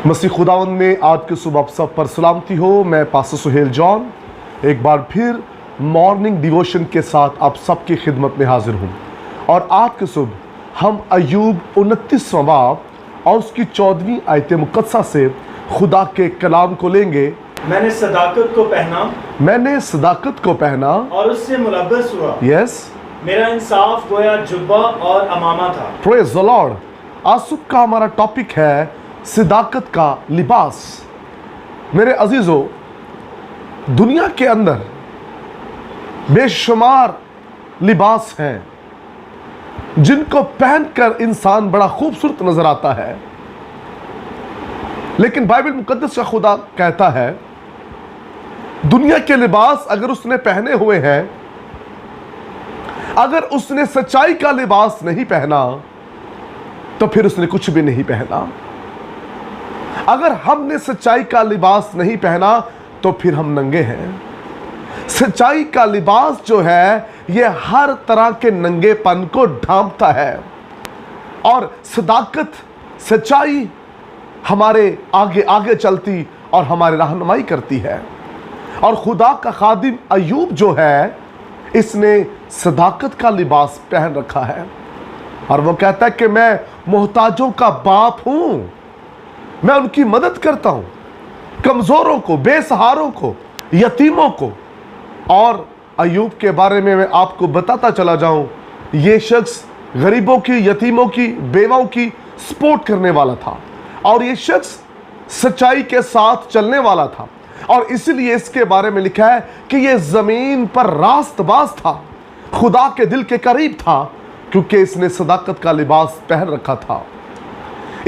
मसीह खुदावंद में आज के सुबह आप सब पर सलामती हो। मैं पास्टर सुहेल जॉन एक बार फिर मॉर्निंग डिवोशन के साथ आप सबकी खिदमत में हाजिर हूँ। और आज के सुबह हम अय्यूब 29वां बाब और उसकी 14वीं आयत मुकद्दसा से खुदा के कलाम को लेंगे। मैंने सदाकत को पहना और उससे मुलब्बस हुआ। यस, मेरा इंसाफ गोया जुब्बा और अमामा था। Praise the Lord. आज सुबह का हमारा टॉपिक है सदाकत का लिबास। मेरे अजीजों, दुनिया के अंदर बेशुमार लिबास हैं जिनको पहनकर इंसान बड़ा खूबसूरत नजर आता है, लेकिन बाइबल मुकद्दस का खुदा कहता है दुनिया के लिबास अगर उसने पहने हुए हैं, अगर उसने सच्चाई का लिबास नहीं पहना तो फिर उसने कुछ भी नहीं पहना। अगर हमने सच्चाई का लिबास नहीं पहना तो फिर हम नंगे हैं। सच्चाई का लिबास जो है ये हर तरह के नंगेपन को ढांपता है, और सदाकत सच्चाई हमारे आगे आगे चलती और हमारी रहनुमाई करती है। और खुदा का खादिम अय्यूब जो है, इसने सदाकत का लिबास पहन रखा है, और वो कहता है कि मैं मोहताजों का बाप हूं, मैं उनकी मदद करता हूं, कमजोरों को, बेसहारों को, यतीमों को। और अय्यूब के बारे में मैं आपको बताता चला जाऊं, ये शख्स गरीबों की, यतीमों की, बेवाओं की सपोर्ट करने वाला था, और ये शख्स सच्चाई के साथ चलने वाला था। और इसलिए इसके बारे में लिखा है कि ये जमीन पर रास्तबाज था, खुदा के दिल के करीब था, क्योंकि इसने सदाकत का लिबास पहन रखा था।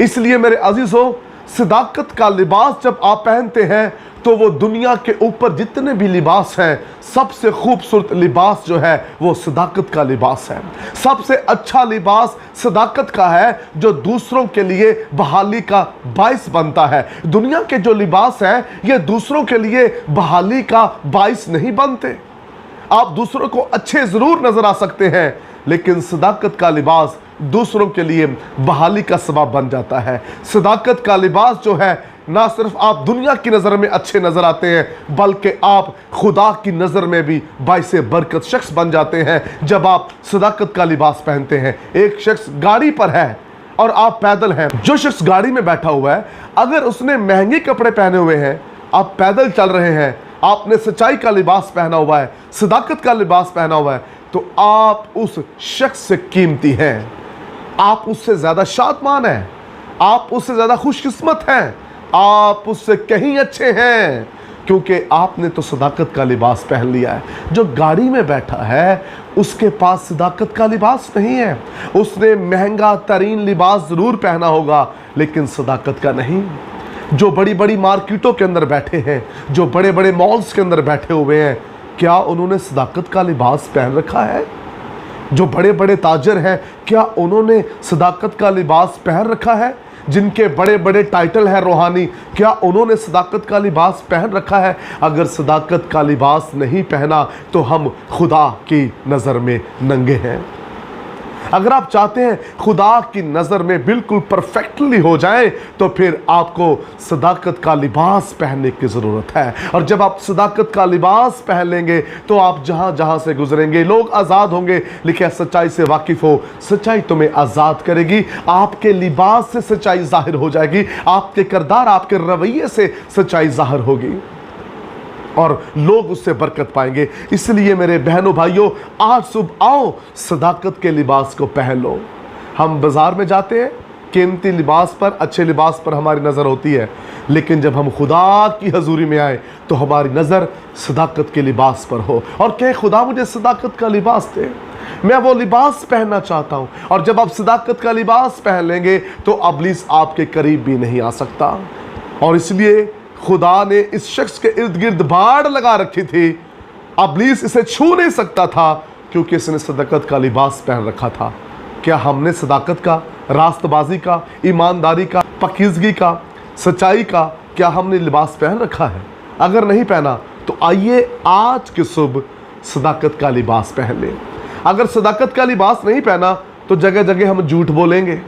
इसलिए मेरे अजीजों, सदाकत का लिबास जब आप पहनते हैं तो वो दुनिया के ऊपर जितने भी लिबास हैं, सबसे खूबसूरत लिबास जो है वो सदाकत का लिबास है। सबसे अच्छा लिबास सदाकत का है, जो दूसरों के लिए बहाली का बाइस बनता है। दुनिया के जो लिबास हैं ये दूसरों के लिए बहाली का बाइस नहीं बनते। आप दूसरों को अच्छे जरूर नजर आ सकते हैं, लेकिन सदाकत का लिबास दूसरों के लिए बहाली का सबब बन जाता है। सदाकत का लिबास जो है, ना सिर्फ आप दुनिया की नज़र में अच्छे नज़र आते हैं, बल्कि आप खुदा की नज़र में भी बाइसे बरकत शख्स बन जाते हैं जब आप सदाकत का लिबास पहनते हैं। एक शख्स गाड़ी पर है और आप पैदल हैं। जो शख्स गाड़ी में बैठा हुआ है, अगर उसने महंगे कपड़े पहने हुए हैं, आप पैदल चल रहे हैं, आपने सच्चाई का लिबास पहना हुआ है, सदाकत का लिबास पहना हुआ है, तो आप उस शख्स से कीमती हैं, आप उससे ज़्यादा शादमान हैं, आप उससे ज़्यादा खुशकिस्मत हैं, आप उससे कहीं अच्छे हैं, क्योंकि आपने तो सदाकत का लिबास पहन लिया है। जो गाड़ी में बैठा है उसके पास सदाकत का लिबास नहीं है। उसने महंगा तरीन लिबास ज़रूर पहना होगा, लेकिन सदाकत का नहीं। जो बड़ी बड़ी मार्केटों के अंदर बैठे हैं, जो बड़े बड़े मॉल्स के अंदर बैठे हुए हैं, क्या उन्होंने सदाकत का लिबास पहन रखा है? जो बड़े बड़े ताजर हैं, क्या उन्होंने सदाकत का लिबास पहन रखा है? जिनके बड़े बड़े टाइटल हैं रूहानी, क्या उन्होंने सदाकत का लिबास पहन रखा है? अगर सदाकत का लिबास नहीं पहना तो हम खुदा की नज़र में नंगे हैं। अगर आप चाहते हैं खुदा की नज़र में बिल्कुल परफेक्टली हो जाए, तो फिर आपको सदाकत का लिबास पहनने की ज़रूरत है। और जब आप सदाकत का लिबास पहन लेंगे तो आप जहाँ जहाँ से गुजरेंगे लोग आज़ाद होंगे। लिखा, सच्चाई से वाकिफ़ हो, सच्चाई तुम्हें आज़ाद करेगी। आपके लिबास से सच्चाई जाहिर हो जाएगी, आपके किरदार, आपके रवैये से सच्चाई जाहिर होगी, और लोग उससे बरकत पाएंगे। इसलिए मेरे बहनों भाइयों, आज सुबह आओ सदाकत के लिबास को पहन लो। हम बाजार में जाते हैं, कीमती लिबास पर, अच्छे लिबास पर हमारी नज़र होती है, लेकिन जब हम खुदा की हजूरी में आए तो हमारी नज़र सदाकत के लिबास पर हो, और कहे खुदा मुझे सदाकत का लिबास दे, मैं वो लिबास पहनना चाहता हूँ। और जब आप सदाकत का लिबास पहन लेंगे तो इब्लीस आपके करीब भी नहीं आ सकता। और इसलिए खुदा ने इस शख्स के इर्द गिर्द बाड़ लगा रखी थी, इब्लीस इसे छू नहीं सकता था, क्योंकि इसने सदाकत का लिबास पहन रखा था। क्या हमने सदाकत का, रास्तबाजी का, ईमानदारी का, पाकीज़गी का, सच्चाई का, क्या हमने लिबास पहन रखा है? अगर नहीं पहना तो आइए आज के सुबह सदाकत का लिबास पहन लें। अगर सदाकत का लिबास नहीं पहना तो जगह जगह हम झूठ बोलेंगे,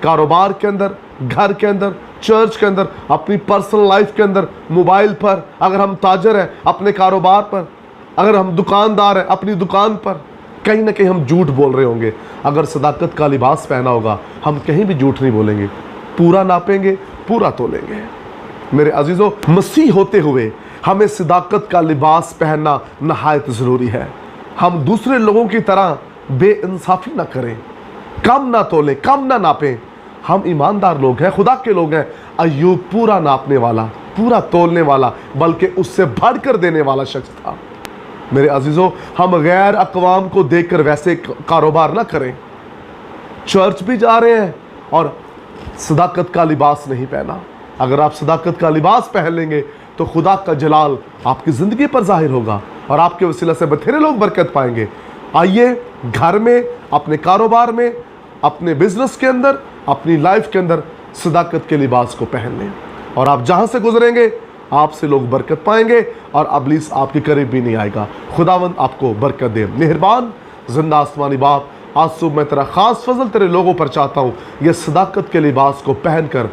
कारोबार के अंदर, घर के अंदर, चर्च के अंदर, अपनी पर्सनल लाइफ के अंदर, मोबाइल पर, अगर हम ताजर हैं अपने कारोबार पर, अगर हम दुकानदार हैं अपनी दुकान पर, कहीं ना कहीं हम झूठ बोल रहे होंगे। अगर सदाकत का लिबास पहना होगा हम कहीं भी झूठ नहीं बोलेंगे, पूरा नापेंगे, पूरा तोलेंगे। मेरे अजीजों, मसीह होते हुए हमें सदाकत का लिबास पहनना नहायत ज़रूरी है। हम दूसरे लोगों की तरह बेइंसाफी ना करें, कम ना तोलें, कम ना नापें। हम ईमानदार लोग हैं, खुदा के लोग हैं। अय्यूब पूरा नापने वाला, पूरा तोलने वाला, बल्कि उससे बढ़कर देने वाला शख्स था। मेरे अजीजों, हम गैर अक़वाम को देखकर वैसे कारोबार ना करें। चर्च भी जा रहे हैं और सदाकत का लिबास नहीं पहना। अगर आप सदाकत का लिबास पहन लेंगे तो खुदा का जलाल आपकी ज़िंदगी पर जाहिर होगा और आपके वसीला से बथेरे लोग बरकत पाएंगे। आइए घर में, अपने कारोबार में, अपने बिजनेस के अंदर, अपनी लाइफ के अंदर सदाकत के लिबास को पहन लें और आप जहाँ से गुजरेंगे आपसे लोग बरकत पाएंगे और अबलीस आपके करीब भी नहीं आएगा। खुदावंद आपको बरकत दे। मेहरबान जिंदा आसमानी बाप, आज सुबह मैं तेरा खास फजल तेरे लोगों पर चाहता हूँ, ये सदाकत के लिबास को पहनकर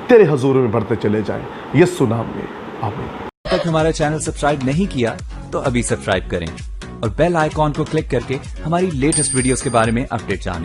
तेरे हजूर में बढ़ते चले जाएं, यीशु नाम में, आमीन। अब तक हमारा चैनल सब्सक्राइब नहीं किया तो अभी सब्सक्राइब करें और बेल आइकॉन को क्लिक करके हमारी लेटेस्ट वीडियोस के बारे में अपडेट जानें।